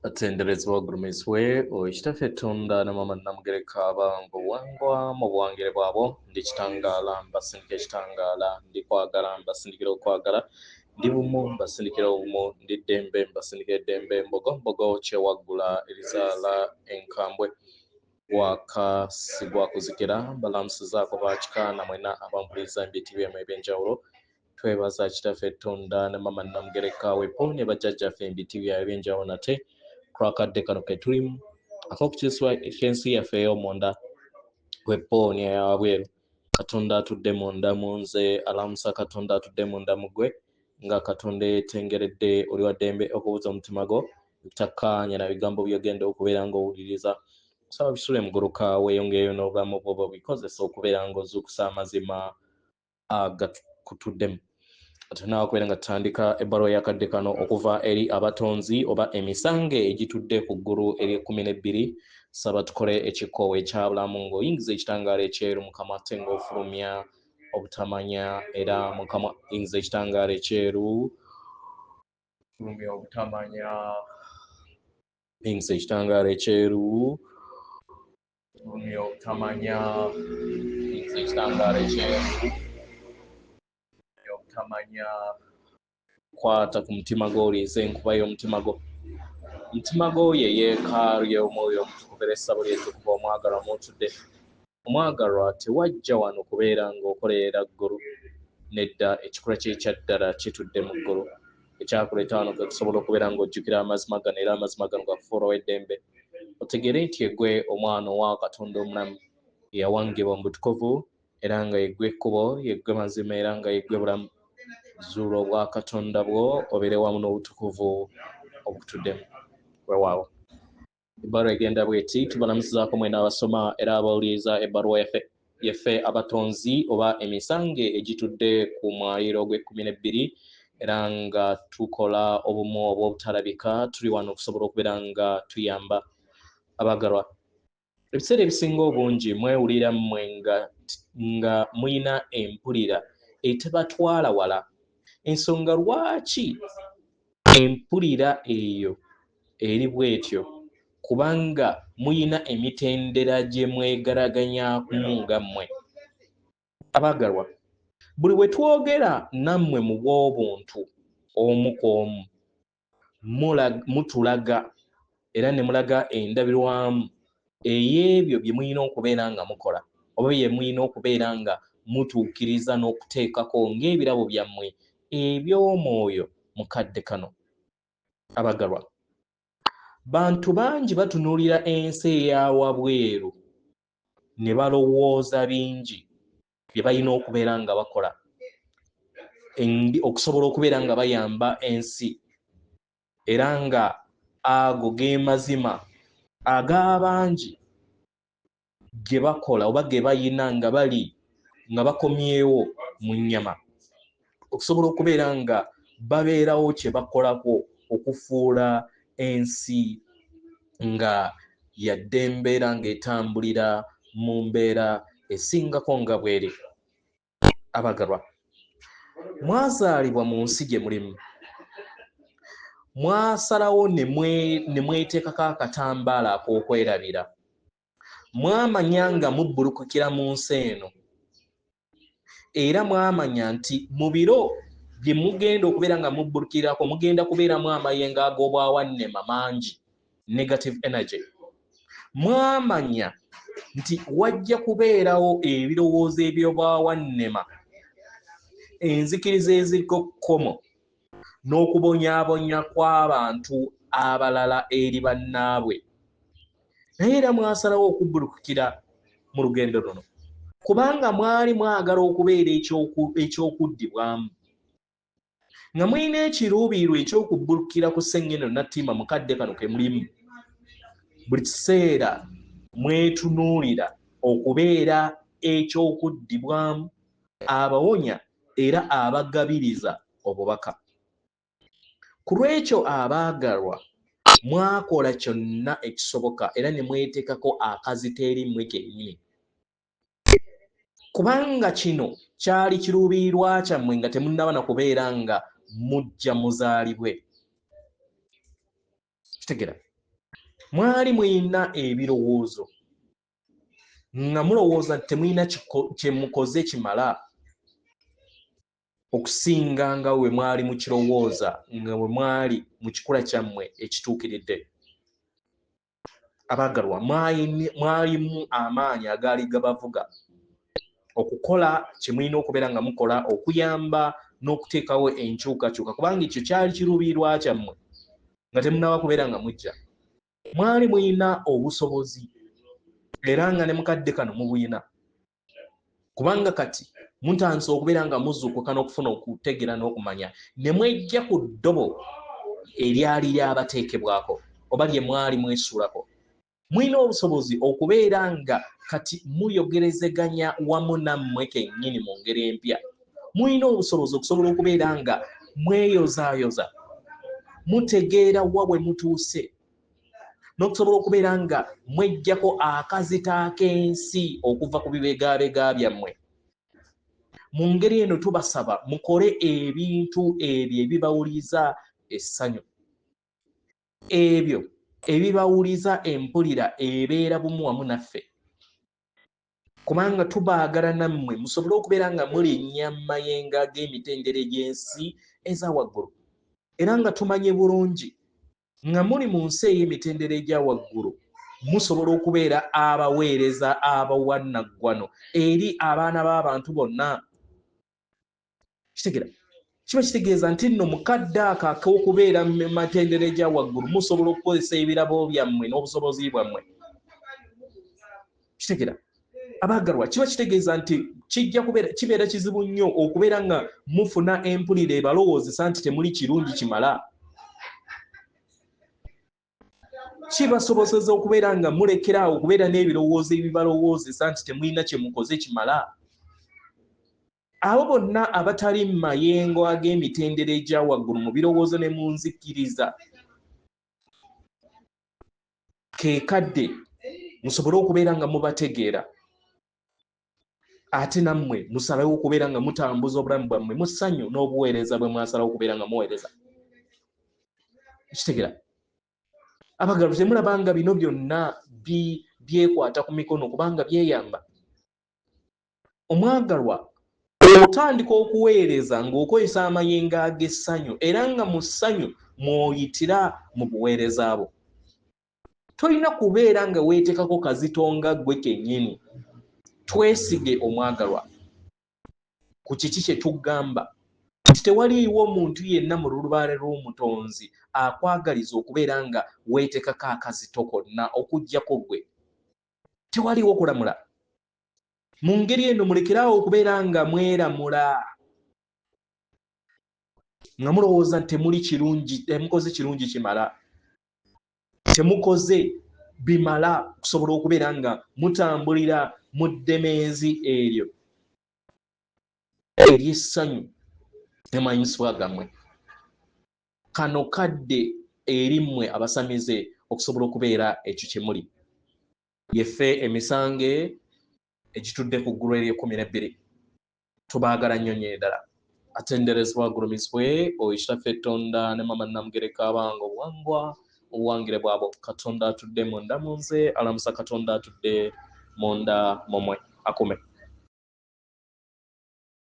Atenderezwa ogulumiswe oikitafe tunda na mama namugereka abango wangwa mu buwangire bwabo ndi kitangala mbasindika ekitangala ndi kwagala mbasindikira okwagala ndi bumu mbasindikira obumu ndi ddembe mbasindikira eddembe mbogo kyewaggula erizala enkambwe wakasigwa kuzikira balamusizaako bakikaana mwena abampuliriza embitiibwa emu ebyenjawulo twebaza kitafe tunda ne mama namugereka wepo ne bajjajjaffe embitiibwa ebyenjawulo nate twakadde kano ketulimu ak'okukyusibwa ekyensi yaffe ey'omunda wepooni eyawabweru katonda atudde munda mu nze alamusa katonda atudde munda mu ggwe nga katonda etengeredde oli wa ddembe okubuuza omutima gwo bitakkaanya na bigambo byogenda okubeera ng'owuliriza saba bisule muguluka weeyongeeyo n'obulamu bwo bikozesa okubeera ng'ozuukusa amazima agakutuddemu atunaawo okubeera nga tutandika ebbaluwa yakadde kano okuva eri abatonzi oba emisange egitudde ku ggulu eri-12 saba tukole ekikoowe ekyabulamu ng'oyingiza ekitangaala ekyeru mukama ate ng'ofulumya obutamanya era mukama yingiza ekitangaala ekyeru fulumya obutamanya yingiza ekitangaala ekyeru fulumya obutamanya yingiza ekitangaala ekyeru obutamanya kwata ku mutima gw'oliiza enkuba y'omutima gwo omutima gwo ye yeekaalu y'omwoyo omutukuvu era essabo ly'ettukuvu omwagalwa mw'otudde omwagalwa tewajja wano kubeera ng'okolerera ggulu nedda ekikula ky'ekyaddala kitudde mu ggulu ekyakuleeta wano kwe kusobola okubeera ng'ojjukira amazima gano era amazima gano gakufuulawo eddembe otegere nti eggwe omwana owa katonda omulamu eyawangibwa mu butukuvu era nga yeggwe ekkubo yeggwe mazima era nga yeggwe bulamu zuula obwa katonda bwo obeere wamu n'obutukuvu obutuddemu weewaawo ebbaluwa egenda bweti tubalamusizaako mwena abasoma era abawuliriza ebbaluwa yaffe abatonzi oba emisange egitudde ku mwaliiro ogw'12 era nga tukola obumu obw'obutalabika tuli wano okusobola okubeera nga tuyamba abagalwa ebiseera ebisinga obungi mwewulira mmwe nga muyina empulira etebatwala wala ensonga lwaki empulira eyo eri bwetyo kubanga muyina emitendera gye mwegalaganyamu nga mmwe abagalwa buli we twogera nammwe mu bw'obuntu omu ku omu mutulaga era ne mulaga endabirwamu ey'ebyo bye muyina okubeera nga mukola oba bye muyina okubeera nga mutuukiriza n'okuteekako ng'ebirabo byammwe eby'omwoyo mukadde kano abagalwa bantu bangi batunuulira ensi eyawabweru ne balowooza bingi bye balina okubeera nga bakola okusobola okubeera nga bayamba ensi era nga ago ge mazima ag'abangi ge bakola oba ge bayina nga bali nga bakomyewo mu nnyama okusobola okubeera nga babeerawo kye bakolako okufuula ensi nga yadde embeera ng'etambulira mu mbeera esingako nga bweri abagalwa mwazaalibwa mu nsi gye mulimu mwasalawo ne mweteekako akatambaala ak'okwerabira mwamanya nga mubbulukukira mu nsi eno era mwamanya nti mu biro bye mugenda okubeera nga mubbulukirako mugenda kubeeramu amayengo ag'obwawannema mangi negative energy mwamanya nti wajja kubeerawo ebirowoozo eby'obwawannema enzikiriza eziriko kkomo n'okubonyaabonya kw'abantu abalala eri bannaabwe naye era mwasalawo okubbulukukira mu lugendo luno kubanga mwali mwagala okubeera ekyokuddibwamu nga mulina ekiruubiirwa ekyokubbulukira ku ssennyino nattima mukadde kano ke mulimu buli kiseera mwetunuulira okubeera ekyokuddibwamu abawonya era abagabiriza obubaka ku lw'ekyo abaagalwa mwakola kyonna ekisoboka era ne mweteekako akazita eri mmwe kennyini kubanga kino kyali kiruubirirwa kyammwe nga temunnaba na kubeera nga mujja muzaalibwe kitegera mwali muyina ebirowoozo nga mulowooza nti temuyina kye mukoze kimala okusinga nga we mwali mukirowooza nga we mwali mu kikula kyammwe ekituukiridde. Abaagalwa, mwalimu amaanyi agaali gabavuga okukola kye mulina okubeera nga mukola, okuyamba n'okuteekawo enkyukakyuka, kubanga ekyo kyali kiruubirirwa kyammwe nga temunnaba kubeera nga mujja. Mwali muyina obusobozi era nga ne mukadde kano mubuyina, kubanga kati mutandise okubeera nga muzzuukuka n'okufuna okutegeera n'okumanya ne mwejja ku ddobo eryali lyabateekebwako oba lye mwali mwesuulako. Mulina obusobozi okubeera nga kati muyogerezeganya wamu nammwe kennyini mu ngeri empya. Mulina obusobozi okusobola okubeera nga mweyozaayoza, mutegeera wa bwe mutuuse, n'okusobola okubeera nga mwejjako akazita ak'ensi okuva ku bibegaabega byammwe. Mu ngeri eno tubasaba mukole ebintu ebyo ebibawuliza essanyu, ebyo ebibawuliza empulira ebeera bumu wamu naffe, kubanga tubaagala nammwe musobole okubeera nga mulinnya mu mayengo ag'emitendera egy'ensi eza waggulu, era nga tumanye bulungi nga muli mu nsi ey'emitendera egya waggulu musobola okubeera abaweereza abawannaggwano eri abaana b'abantu bonna. Kitegeera kiba kitegeeza nti nno mukadde ako ak'okubeera mu matendera egya waggulu musobola okukozesa ebirabo byammwe n'obusobozi bwammwe. Kitegeera abaagalwa, kiba kitegeeza nti kibeera kizibu nnyo okubeera nga mufuna empulira ebalowoozesa nti temuli kirungi kimala. Kibasobozesa okubeera nga mulekeraawo okubeera n'ebirowoozo ebibalowoozesa nti temulina kye mukoze kimala. Abo bonna abatali mu mayengo ag'emitendera egya waggulu mu birowoozo ne mu nzikiriza, keekadde musobole okubeera nga mubategeera, ate nammwe musalawo okubeera nga mutambuza obulamu bwammwe mu ssanyu n'obuweereza bwe mwasalawo okubeera nga muweereza. Kitegeera abaagalwa, temulaba nga bino byonna byekwata ku mikono kubanga byeyamba. Omwagalwa, otandika okuweereza ng'okozesa amayengo ag'essanyu era nga mu ssanyu mw'oyitira mu buweereza bwo. Tolina kubeera nga weetekako kazitonga ggwe kennyini. Twesige omwagalwa ku kiki kye tugamba nti tewaliiwo muntu yenna mu lulubaale lw'omutonzi akwagaliza okubeera nga weetekako akazito konna okuggyako ggwe. Tewaliiwo kulamula. Mu ngeri eno mulekeraawo okubeera nga mweramula, nga mulowooza nti temukoze kirungi kimala, temukoze bimala kusobola okubeera nga mutambulira mu ddemeezi eryo ery'essanyu n'amanyisibwa gammwe. Kano kadde eri mmwe abasamize okusobola okubeera ekyo kye muli. Yeffe emisange egitudde ku ggulu ery'e12 tubaagala nnyo nnyo ddala. Atenderezebwa agulumizibwe oyitaffe Tonda ne Mama Namugereka abange obuwangwa obuwangire bwabo. Katonda atudde munda mu nze, alamusa Katonda atudde munda mu mmwe. Akume.